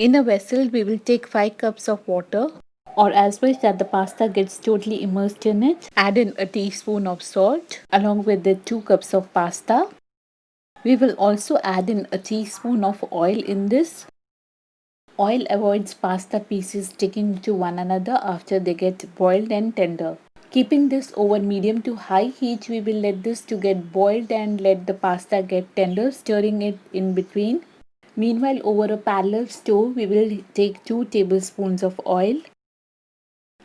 In a vessel, we will take 5 cups of water, or as much that the pasta gets totally immersed in it. Add in a teaspoon of salt along with the 2 cups of pasta. We will also add in a teaspoon of oil in this. Oil avoids pasta pieces sticking to one another after they get boiled and tender. Keeping this over medium to high heat, we will let this to get boiled and let the pasta get tender, stirring it in between. Meanwhile, over a parallel stove, we will take 2 tablespoons of oil.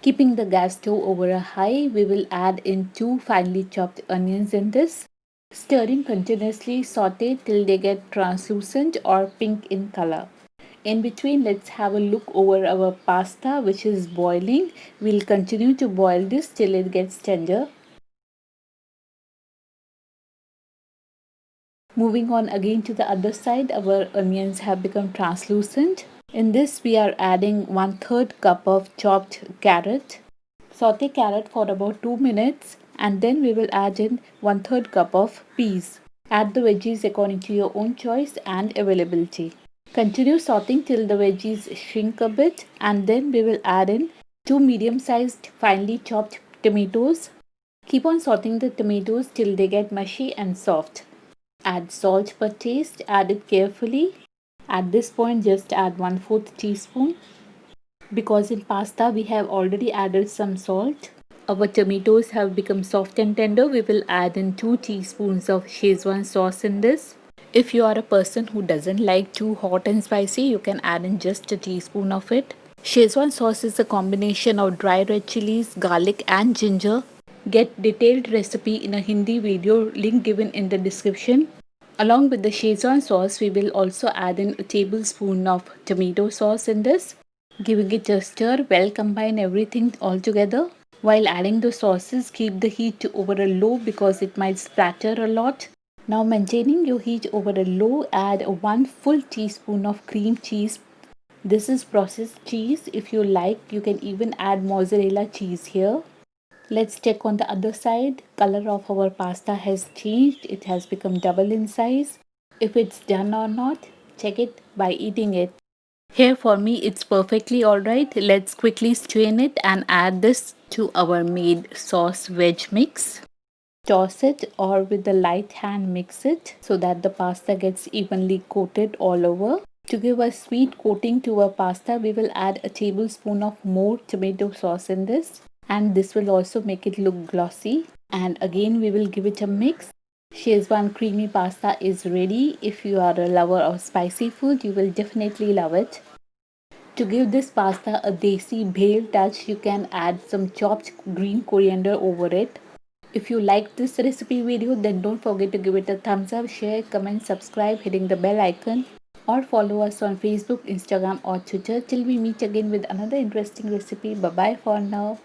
Keeping the gas stove over a high, we will add in 2 finely chopped onions in this. Stirring continuously, saute till they get translucent or pink in color. In between, let's have a look over our pasta which is boiling. We'll continue to boil this till it gets tender. Moving on again to the other side, our onions have become translucent. In this, we are adding 1/3 cup of chopped carrot. Saute carrot for about 2 minutes and then we will add in 1/3 cup of peas. Add the veggies according to your own choice and availability. Continue sauteing till the veggies shrink a bit and then we will add in 2 medium-sized finely chopped tomatoes. Keep on sauteing the tomatoes till they get mushy and soft. Add salt per taste, add it carefully. At this point, just add 1/4 teaspoon. Because in pasta we have already added some salt. Our tomatoes have become soft and tender. We will add in 2 teaspoons of Szechuan sauce in this. If you are a person who doesn't like too hot and spicy, you can add in just a teaspoon of it. Szechuan sauce is a combination of dry red chilies, garlic and ginger. Get detailed recipe in a Hindi video, link given in the description. Along with the Szechuan sauce, we will also add in a tablespoon of tomato sauce in this. Giving it a stir, well combine everything all together. While adding the sauces, keep the heat over a low because it might splatter a lot. Now maintaining your heat over a low, add 1 full teaspoon of cream cheese. This is processed cheese. If you like, you can even add mozzarella cheese here. Let's check on the other side. Color of our pasta has changed. It has become double in size. If it's done or not, check it by eating it. Here for me it's perfectly alright. Let's quickly strain it and add this to our made sauce veg mix. Toss it or with the light hand mix it so that the pasta gets evenly coated all over. To give a sweet coating to our pasta, we will add a tablespoon of more tomato sauce in this, and this will also make it look glossy. And again we will give it a mix. Szechuan creamy pasta is ready. If you are a lover of spicy food, you will definitely love it. To give this pasta a desi bhel touch, you can add some chopped green coriander over it. If you like this recipe video, then don't forget to give it a thumbs up, share, comment, subscribe, hitting the bell icon, or follow us on Facebook, Instagram or Twitter. Till we meet again with another interesting recipe. Bye bye for now.